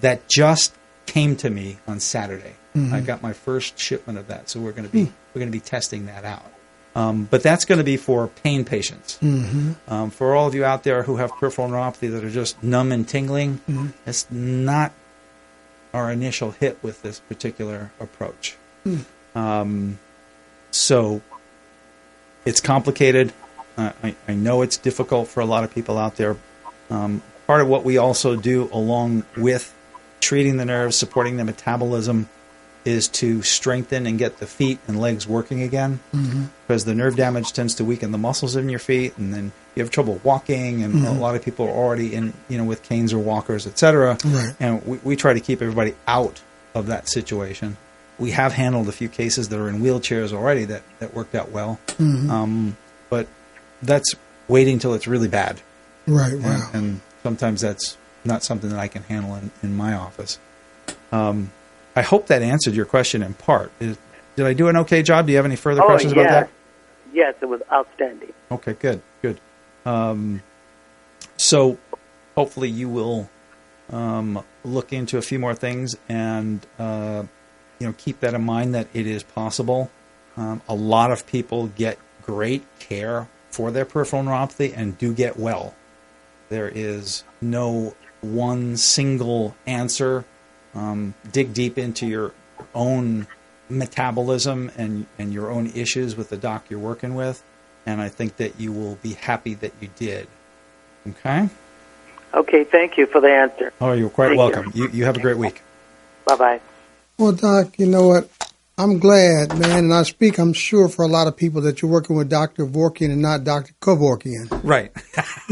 That just came to me on Saturday. I got my first shipment of that, so we're going to be testing that out. But that's going to be for pain patients. For all of you out there who have peripheral neuropathy that are just numb and tingling, that's not our initial hit with this particular approach. So it's complicated. I know it's difficult for a lot of people out there. Part of what we also do along with treating the nerves, supporting the metabolism, is to strengthen and get the feet and legs working again, because the nerve damage tends to weaken the muscles in your feet, and then you have trouble walking, and a lot of people are already in, with canes or walkers, etc. And we try to keep everybody out of that situation. We have handled a few cases that are in wheelchairs already that worked out well, but that's waiting till it's really bad. Right. Wow. And sometimes that's not something that I can handle in my office. I hope that answered your question in part. Did I do an okay job? Do you have any further questions about that? Yes, it was outstanding. Okay, good. So hopefully you will look into a few more things and keep that in mind that it is possible. A lot of people get great care for their peripheral neuropathy and do get well. There is no one single answer. Dig deep into your own metabolism and your own issues with the doc you're working with, and I think that you will be happy that you did. Okay? Okay, thank you for the answer. Oh, you're quite welcome. You have a great week. Bye-bye. Well, Doc, you know what? I'm glad, man, and I speak, I'm sure, for a lot of people that you're working with Dr. Vorkian and not Dr. Kevorkian. Right.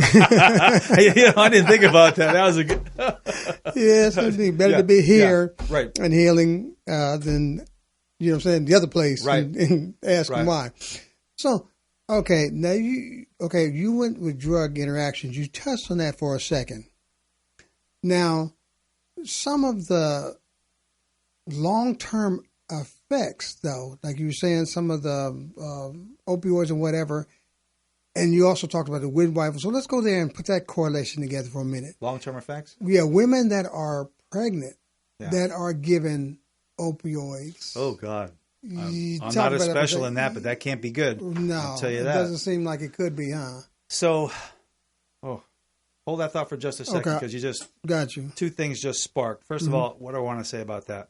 I didn't think about that. That was a good... Yes, indeed. Better to be here right. and healing than, the other place and asking why. So, okay, now you went with drug interactions. You touched on that for a second. Now, some of the long-term effects, though, like you were saying, some of the opioids and whatever, and you also talked about the wind rifle. So let's go there and put that correlation together for a minute. Long-term effects? Yeah, women that are pregnant that are given opioids. Oh, God. I'm not a special in that, but that can't be good. No, I'll tell you that. It doesn't seem like it could be, huh? So, hold that thought for just a second, because you just... Got you. Two things just sparked. First of all, what do I want to say about that?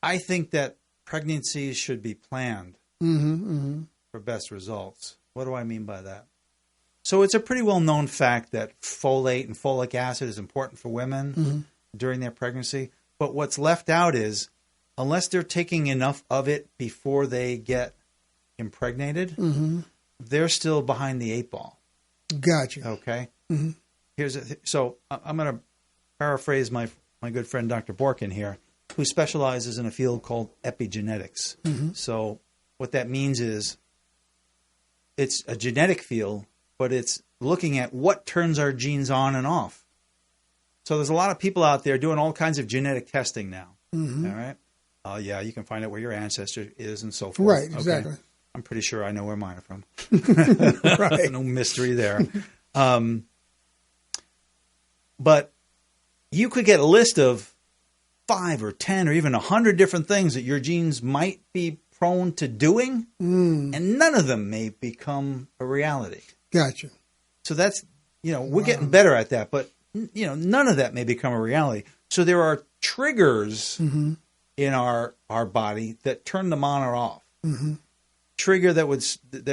I think that pregnancies should be planned for best results. What do I mean by that? So it's a pretty well-known fact that folate and folic acid is important for women during their pregnancy. But what's left out is, unless they're taking enough of it before they get impregnated, they're still behind the 8 ball. Gotcha. Okay? So I'm going to paraphrase my good friend Dr. Borkin here, who specializes in a field called epigenetics. So what that means is it's a genetic field, but it's looking at what turns our genes on and off. So there's a lot of people out there doing all kinds of genetic testing now. All right? You can find out where your ancestor is and so forth. Right, exactly. Okay? I'm pretty sure I know where mine are from. Right. No mystery there. But you could get a list of 5 or 10 or even 100 different things that your genes might be prone to doing, and none of them may become a reality. Gotcha. So that's, we're getting better at that, but, none of that may become a reality. So there are triggers in our body that turn them on or off. Trigger that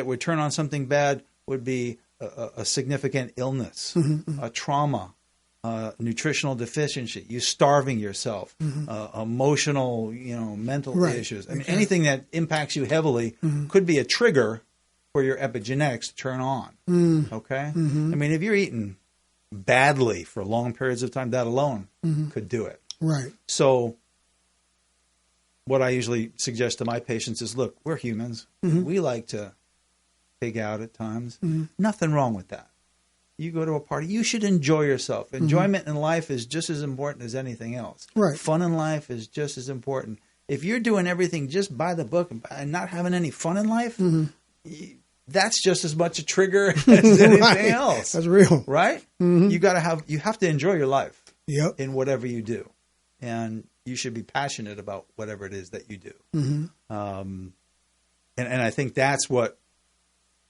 would turn on something bad would be a significant illness, a trauma, nutritional deficiency, you starving yourself, emotional, mental issues. I mean, anything that impacts you heavily could be a trigger for your epigenetics to turn on. Okay? I mean, if you're eating badly for long periods of time, that alone could do it. Right. So what I usually suggest to my patients is, look, we're humans. We like to pig out at times. Nothing wrong with that. You go to a party, you should enjoy yourself. Enjoyment in life is just as important as anything else. Right. Fun in life is just as important. If you're doing everything just by the book and not having any fun in life, that's just as much a trigger as anything else. That's real. Right? You have to enjoy your life in whatever you do. And you should be passionate about whatever it is that you do. And I think that's what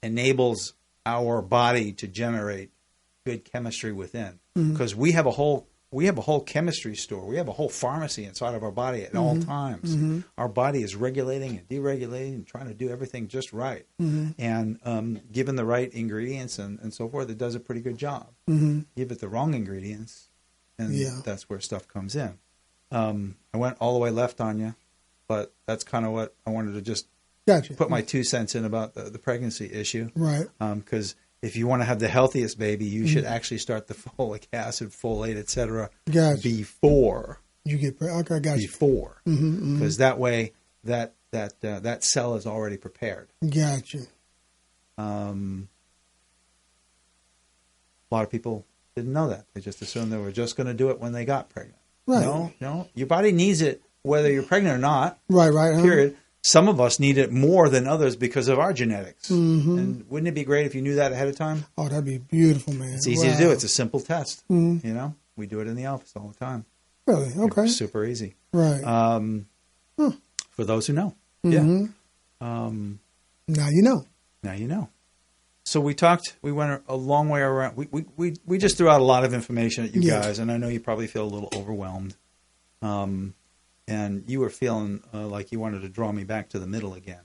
enables our body to generate good chemistry within, because we have a whole chemistry store. We have a whole pharmacy inside of our body at all times. Our body is regulating and deregulating and trying to do everything just right. And given the right ingredients and so forth, it does a pretty good job. Give it the wrong ingredients, and that's where stuff comes in. I went all the way left on you, but that's kind of what I wanted to just put my 2 cents in about the pregnancy issue. Right. Because if you want to have the healthiest baby, you should actually start the folic acid, folate, etc. before you get pregnant. Okay, got you. Before, because that way that cell is already prepared. Got you. A lot of people didn't know that. They just assumed they were just going to do it when they got pregnant. Right. No. Your body needs it whether you're pregnant or not. Right. Period. Some of us need it more than others because of our genetics. Mm-hmm. And wouldn't it be great if you knew that ahead of time? Oh, that'd be beautiful, man. It's easy to do. It's a simple test. You know, we do it in the office all the time. Really? Okay. It's super easy. Right. For those who know. Mm-hmm. Yeah. Now you know. Now you know. So we went a long way around. We just threw out a lot of information at you guys, and I know you probably feel a little overwhelmed. And you were feeling like you wanted to draw me back to the middle again.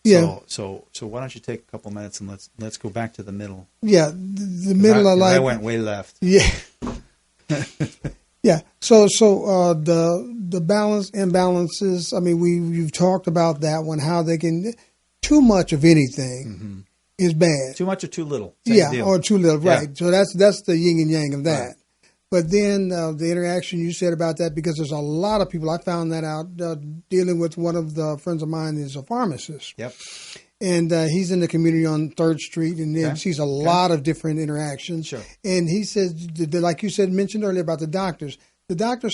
Yeah. So why don't you take a couple minutes and let's go back to the middle. Yeah, the middle of life. I went way left. Yeah. Yeah. So the balance imbalances. I mean, you've talked about that one. How they can too much of anything is bad. Too much or too little. Same deal. Or too little. Right. Yeah. So that's the yin and yang of that. Right. But then the interaction you said about that, because there's a lot of people, I found that out dealing with one of the friends of mine is a pharmacist. Yep. And he's in the community on 3rd Street and then sees a lot of different interactions. Sure. And he says, like you mentioned earlier about the doctors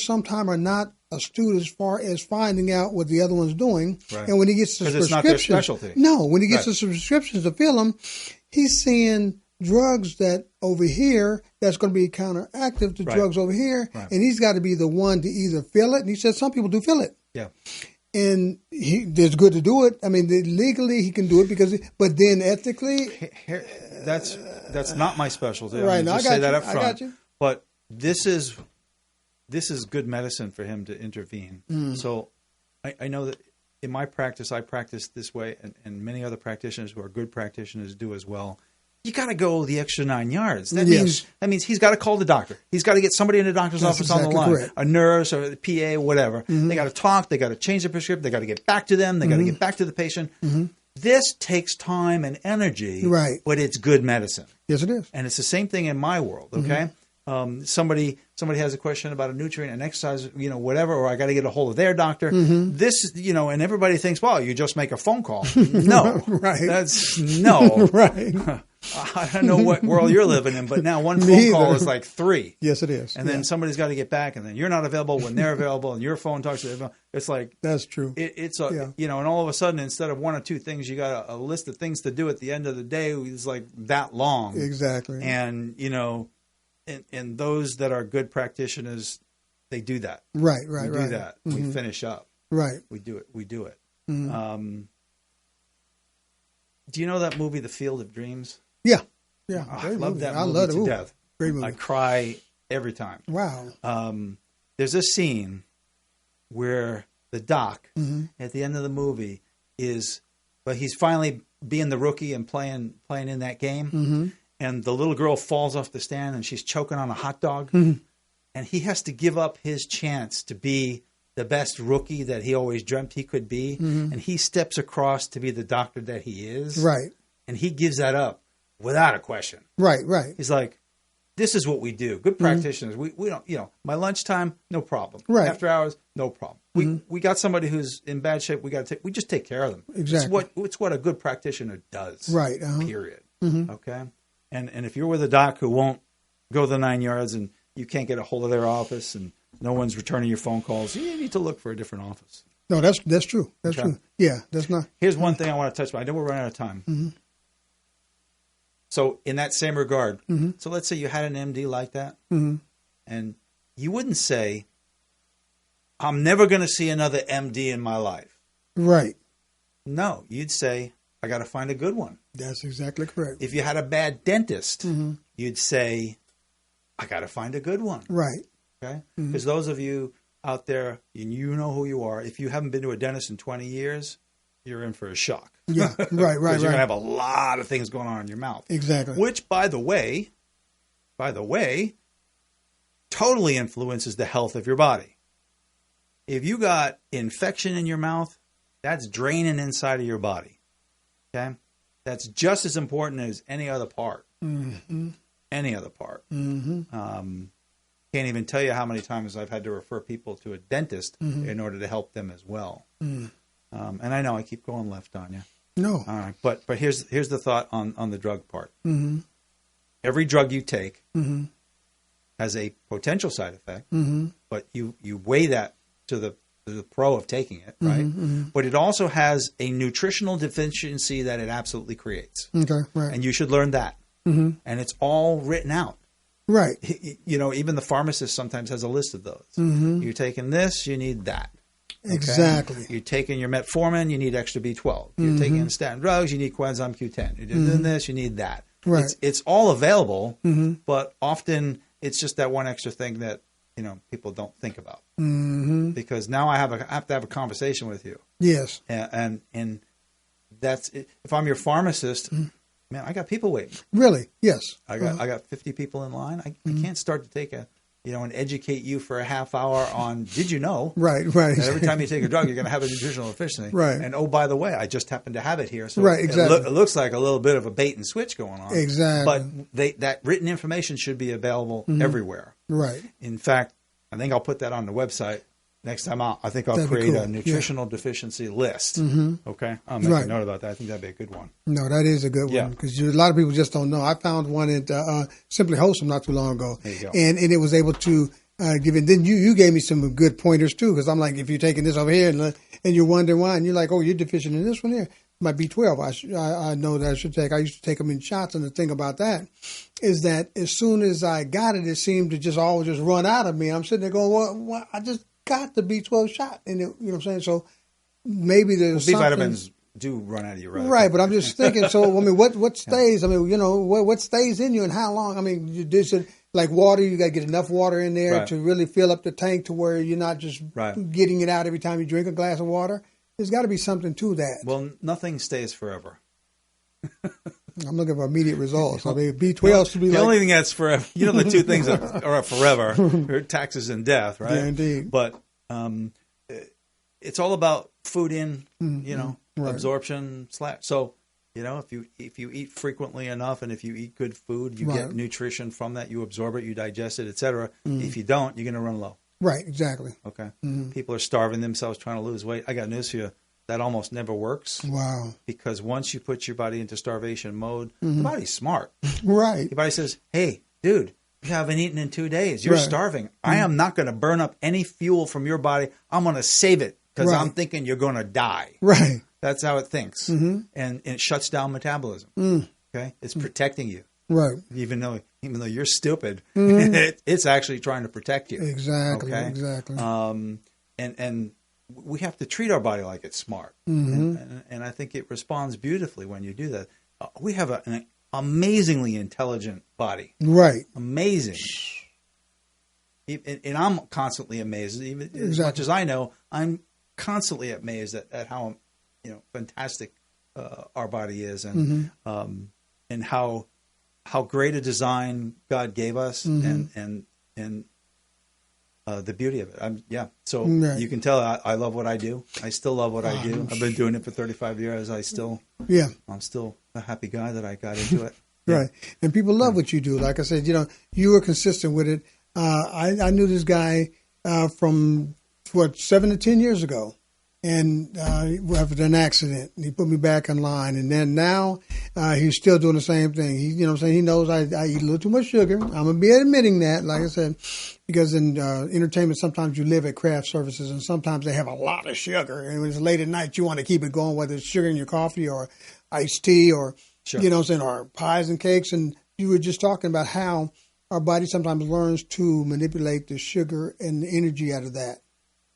sometimes are not astute as far as finding out what the other one's doing. Right. And when he gets the prescriptions. Because it's not their specialty. No, when he gets the prescriptions to fill them, he's seeing drugs that over here that's going to be counteractive to drugs over here, and he's got to be the one to either fill it. And he said some people do fill it. Yeah, and it's good to do it. I mean, legally he can do it but then ethically, that's not my specialty. Right, I say that up front. I got you. But this is good medicine for him to intervene. So I know that in my practice, I practice this way, and many other practitioners who are good practitioners do as well. You got to go the extra 9 yards. That means he's got to call the doctor. He's got to get somebody in the doctor's office on the line, correct. A nurse or the PA, whatever. They got to talk. They got to change the prescription. They got to get back to them. They got to get back to the patient. This takes time and energy, right? But it's good medicine. Yes, it is. And it's the same thing in my world. Okay. Somebody has a question about a nutrient, an exercise, whatever, or I got to get a hold of their doctor. This, and everybody thinks, well, you just make a phone call. No, right? Right. I don't know what world you're living in, but now one phone call is like 3. Yes, it is. And then somebody's got to get back, and then you're not available when they're available, and your phone talks to them. It's like that's true. And all of a sudden, instead of 1 or 2 things, you got a list of things to do at the end of the day. It's like that long. Exactly. And and those that are good practitioners, they do that. Right. We do that. We finish up. Right. We do it. Do you know that movie, The Field of Dreams? Yeah. I love that movie to death. Great movie. I cry every time. Wow. There's a scene where the doc at the end of the movie but he's finally being the rookie and playing in that game. And the little girl falls off the stand and she's choking on a hot dog. And he has to give up his chance to be the best rookie that he always dreamt he could be. And he steps across to be the doctor that he is. Right. And he gives that up without a question. Right. He's like, this is what we do. Good practitioners. We don't, my lunchtime, no problem. Right. After hours, no problem. We got somebody who's in bad shape. We just take care of them. Exactly. It's what a good practitioner does. Right. Period. Okay. And if you're with a doc who won't go the 9 yards and you can't get a hold of their office and no one's returning your phone calls, you need to look for a different office. No, that's true. That's true. Yeah, that's not. Here's one thing I want to touch on. I know we're running out of time. So in that same regard, so let's say you had an MD like that, and you wouldn't say, I'm never going to see another MD in my life. Right. No, you'd say, I got to find a good one. That's exactly correct. If you had a bad dentist, you'd say, I got to find a good one. Right. Okay? Because those of you out there, and you know who you are, if you haven't been to a dentist in 20 years, you're in for a shock. Yeah, right. You're going to have a lot of things going on in your mouth. Exactly. Which, by the way, totally influences the health of your body. If you got infection in your mouth, that's draining inside of your body. Okay? That's just as important as any other part. Any other part. Can't even tell you how many times I've had to refer people to a dentist in order to help them as well. And I know I keep going left on you. No. All right. But here's the thought on the drug part. Mm-hmm. Every drug you take Mm-hmm. has a potential side effect, Mm-hmm. but you weigh that to the pro of taking it, right? Mm-hmm. But it also has a nutritional deficiency that it absolutely creates. Okay, right. And you should learn that. Mm-hmm. And it's all written out. Right. You know, even the pharmacist sometimes has a list of those. Mm-hmm. You're taking this, you need that. Okay? Exactly. You're taking your metformin, you need extra B12. You're taking statin drugs, you need coenzyme Q10. You're doing this, you need that. Right. It's all available, Mm-hmm. but often it's just that one extra thing that, you know, people don't think about. Mm-hmm. Because now I have to have a conversation with you. Yes. And that's it. If I'm your pharmacist, man, I got people waiting. Really? Yes. I got 50 people in line. I can't start to take and educate you for a half hour on, did you know? Right. That every time you take a drug, you're going to have a nutritional deficiency. Right. And, oh, by the way, I just happen to have it here. So right, exactly. it looks like a little bit of a bait and switch going on. Exactly. But that written information should be available everywhere. Right. In fact, I think I'll put that on the website. Next time out, I think I'll That'd be create cool. a nutritional deficiency list. Mm-hmm. Okay? I'll make Right. a note about that. I think that'd be a good one. No, that is a good Yeah. one because a lot of people just don't know. I found one at Simply Wholesome not too long ago, There you go. and it was able to give it. Then you gave me some good pointers too because I'm like, if you're taking this over here and you're wondering why, and you're like, oh, you're deficient in this one here. My B12, I know that I should take. I used to take them in shots, and the thing about that is that as soon as I got it, it seemed to just always just run out of me. I'm sitting there going, well, I just got the B12 shot, and you know what I'm saying. So maybe there's B something. vitamins do run out of you, Right, but I'm just thinking. So I mean, what stays? I mean, what stays in you and how long? I mean, you do like water. You got to get enough water in there Right. to really fill up the tank to where you're not just Right. getting it out every time you drink a glass of water. There's got to be something to that. Well, nothing stays forever. I'm looking for immediate results. I mean, B12 should be The like only thing that's forever, the two things that are forever are taxes and death, right? Yeah, indeed. But it's all about food in, Right. absorption. So, if you eat frequently enough and if you eat good food, you get Right. nutrition from that. You absorb it, you digest it, etc. If you don't, you're going to run low. right, exactly. Okay. People are starving themselves trying to lose weight. I got news for you. That almost never works. Wow. Because once you put your body into starvation mode, the body's smart. Right. Your body says, hey, dude, you haven't eaten in 2 days. You're Right. starving. I am not going to burn up any fuel from your body. I'm going to save it because Right. I'm thinking you're going to die. Right. That's how it thinks. And it shuts down metabolism. Okay? It's protecting you. Right. Even though you're stupid, it's actually trying to protect you. Exactly. Okay? Exactly. And we have to treat our body like it's smart. And I think it responds beautifully when you do that. We have an amazingly intelligent body. Right. Amazing. And I'm constantly amazed. Even as Exactly. much as I know, I'm constantly amazed at how fantastic our body is and how great a design God gave us and the beauty of it. So Right. you can tell I love what I do. I still love what I do. I've been doing it for 35 years. I'm still a happy guy that I got into it. Right. And people love what you do. Like I said, you were consistent with it. I knew this guy from 7 to 10 years ago. And after an accident, he put me back in line. And then now he's still doing the same thing. He knows I eat a little too much sugar. I'm going to be admitting that, like I said, because in entertainment, sometimes you live at craft services and sometimes they have a lot of sugar. And when it's late at night, you want to keep it going, whether it's sugar in your coffee or iced tea or, Sure. or pies and cakes. And you were just talking about how our body sometimes learns to manipulate the sugar and the energy out of that.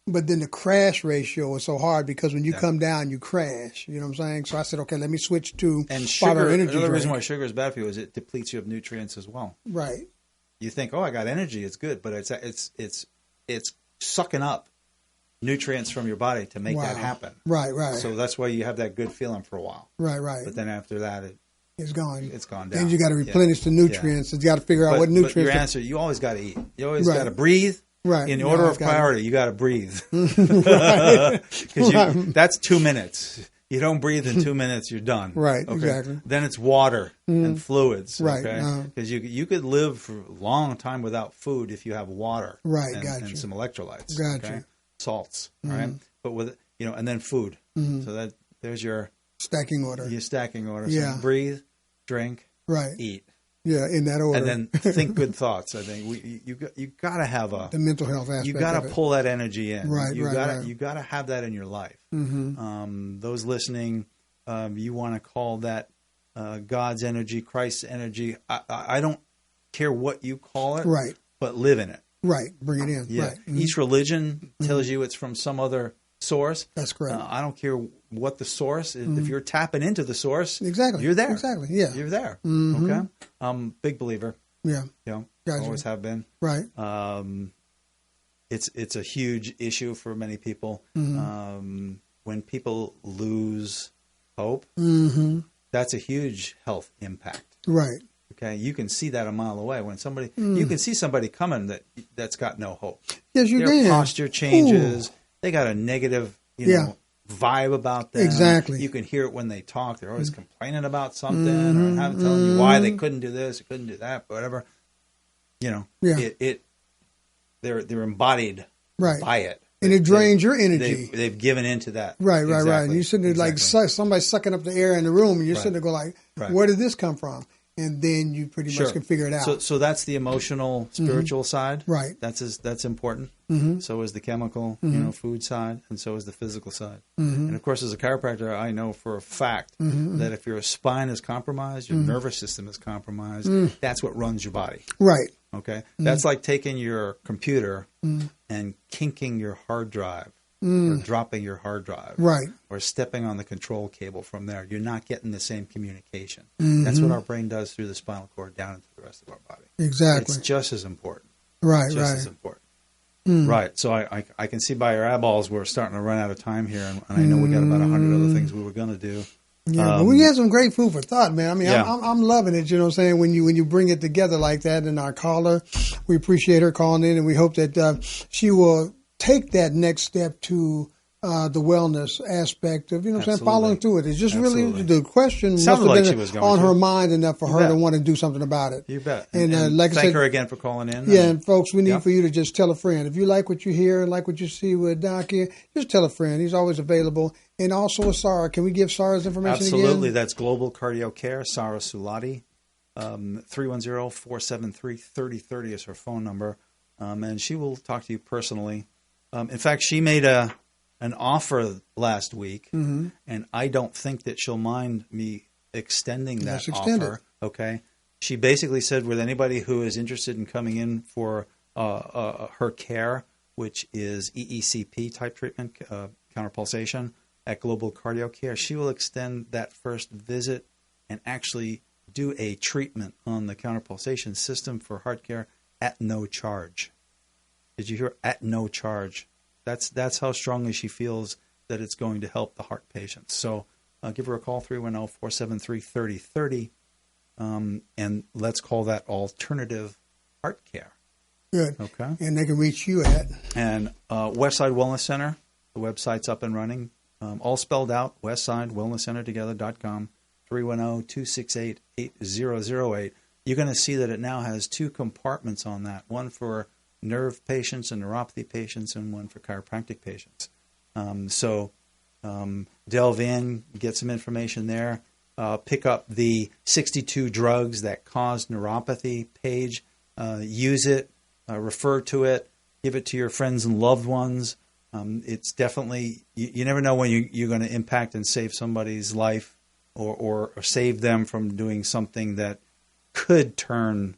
But then the crash ratio is so hard because when you come down, you crash. You know what I'm saying? So I said, okay, let me switch to And 5-hour sugar, energy another drink. reason why sugar is bad for you is it depletes you of nutrients as well. Right. You think, I got energy, it's good, but it's sucking up nutrients from your body to make that happen. Right. So that's why you have that good feeling for a while. Right. But then after that, it's gone. it's gone down. And you got to replenish the nutrients. And you got to figure out what nutrients. But your answer, you always got to eat. You always Right. got to breathe. Right. In You order always of gotta- priority, you got to breathe. Right. Because that's 2 minutes. You don't breathe in 2 minutes, you're done. Right, Okay? exactly. Then it's water and fluids. Right, Okay. Because you could live for a long time without food if you have water. Right, And, gotcha. and some electrolytes. Gotcha. Okay? Salts. All right. But with and then food. So there's your Stacking order. Your stacking order. Yeah. So breathe, drink, right. eat. Yeah, in that order. And then think good thoughts. I think you got to have the mental health aspect. You got to pull that energy in. Right, You right. You got to have that in your life. Mm-hmm. Those listening, you want to call that God's energy, Christ's energy. I don't care what you call it, right? But live in it. Right, bring it in. Yeah. Right. Mm-hmm. Each religion tells you it's from some other source. That's correct. I don't care what the source is. If you're tapping into the source, exactly, you're there. Exactly, yeah, you're there. Mm-hmm. Okay, big believer. Yeah, Gotcha. Always have been. Right. It's a huge issue for many people. Mm-hmm. When people lose hope, that's a huge health impact. Right. Okay, you can see that a mile away. When somebody, you can see somebody coming that's got no hope. Yes, you Their can. posture changes. Ooh. They got a negative, vibe about them. Exactly. You can hear it when they talk. They're always complaining about something or telling you why they couldn't do this, or couldn't do that, whatever. They're embodied by it. And it drains your energy. They've given into that. Right. And you're sitting there like somebody sucking up the air in the room, and you're sitting there going like, where did this come from? And then you pretty much can figure it out. So that's the emotional, spiritual side. Right. That's important. So is the chemical, food side, and so is the physical side. And of course, as a chiropractor, I know for a fact that if your spine is compromised, your nervous system is compromised, that's what runs your body. Right. Okay? That's like taking your computer and kinking your hard drive. Or dropping your hard drive, or stepping on the control cable from there. You're not getting the same communication. That's what our brain does through the spinal cord down into the rest of our body. Exactly. It's just as important. Just as important. Right. So I can see by your eyeballs we're starting to run out of time here, and I know we got about 100 other things we were going to do. Yeah, but we had some great food for thought, man. I mean, I'm loving it. You know what I'm saying? When you bring it together like that, and our caller, we appreciate her calling in, and we hope that she will take that next step to the wellness aspect of, you know what I'm saying, following through it. It's just really the question must have been on her mind enough for her to want to do something about it. You bet. And like I said, thank her again for calling in. Yeah, and folks, we need for you to just tell a friend. If you like what you hear and like what you see with Doc here, just tell a friend. He's always available. And also with Sarah. Can we give Sarah's information again? Absolutely. That's Global Cardio Care, Sarah Sulati. 310-473-3030 is her phone number. And she will talk to you personally. In fact, she made an offer last week, and I don't think that she'll mind me extending that offer. Okay. She basically said with anybody who is interested in coming in for her care, which is EECP type treatment, counterpulsation at Global Cardio Care, she will extend that first visit and actually do a treatment on the counterpulsation system for heart care at no charge. Did you hear? At no charge. That's how strongly she feels that it's going to help the heart patients. So give her a call, 310-473-3030, and let's call that alternative heart care. Good. Okay. And they can reach you at? And Westside Wellness Center. The website's up and running. All spelled out, westsidewellnesscentertogether.com, 310-268-8008. You're going to see that it now has 2 compartments on that, one for nerve patients and neuropathy patients, and one for chiropractic patients. Delve in, get some information there. Pick up the 62 drugs that cause neuropathy page. Use it, refer to it, give it to your friends and loved ones. It's definitely, you never know when you're going to impact and save somebody's life or save them from doing something that could turn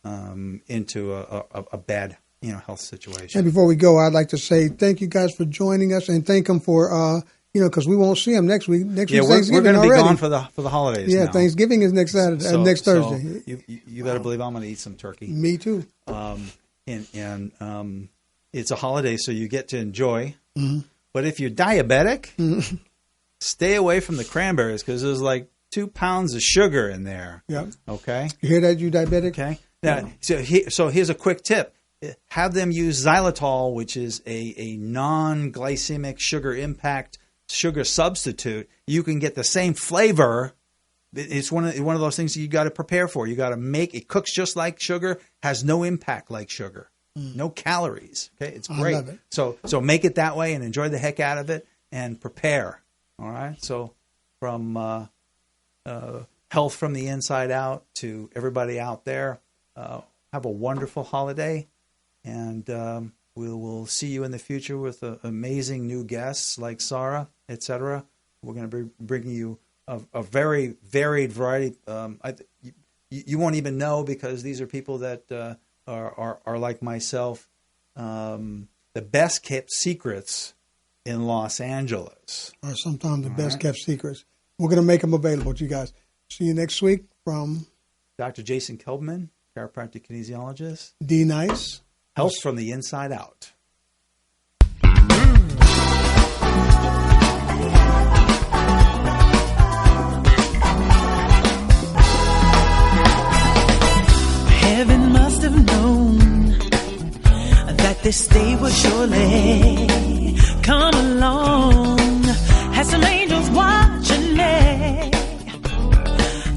into a bad health situation. And before we go, I'd like to say thank you guys for joining us, and thank them for because we won't see them next week. Next week's Thanksgiving. We're going to be gone for the holidays. Yeah, now. Thanksgiving is next Saturday, next Thursday. So you better believe I'm going to eat some turkey. Me too. And it's a holiday, so you get to enjoy. But if you're diabetic, stay away from the cranberries because there's like 2 pounds of sugar in there. Yeah. Okay. You hear that, you diabetic? Okay. Now, so here's a quick tip. Have them use xylitol, which is a non-glycemic sugar impact sugar substitute. You can get the same flavor. It's one of those things you got to prepare for. You got to make it. Cooks just like sugar, has no impact like sugar, no calories. Okay, it's great. I love it. So make it that way and enjoy the heck out of it and prepare. All right. So from Health from the Inside Out to everybody out there. Have a wonderful holiday, and we will see you in the future with amazing new guests like Sarah, etc. We're going to be bringing you a very varied variety. You won't even know, because these are people that are like myself, the best kept secrets in Los Angeles. Or sometimes the best kept secrets. We're going to make them available to you guys. See you next week from Dr. Jason Kelberman, chiropractic kinesiologist. D Nice. Health from the Inside Out. Heaven must have known that this day would surely come along. Had some angels watching me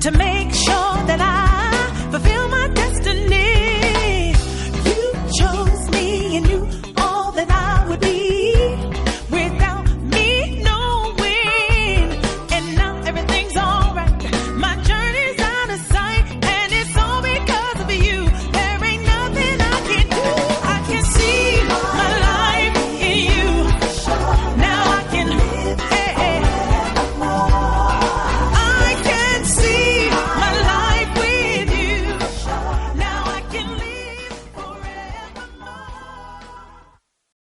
to make sure that I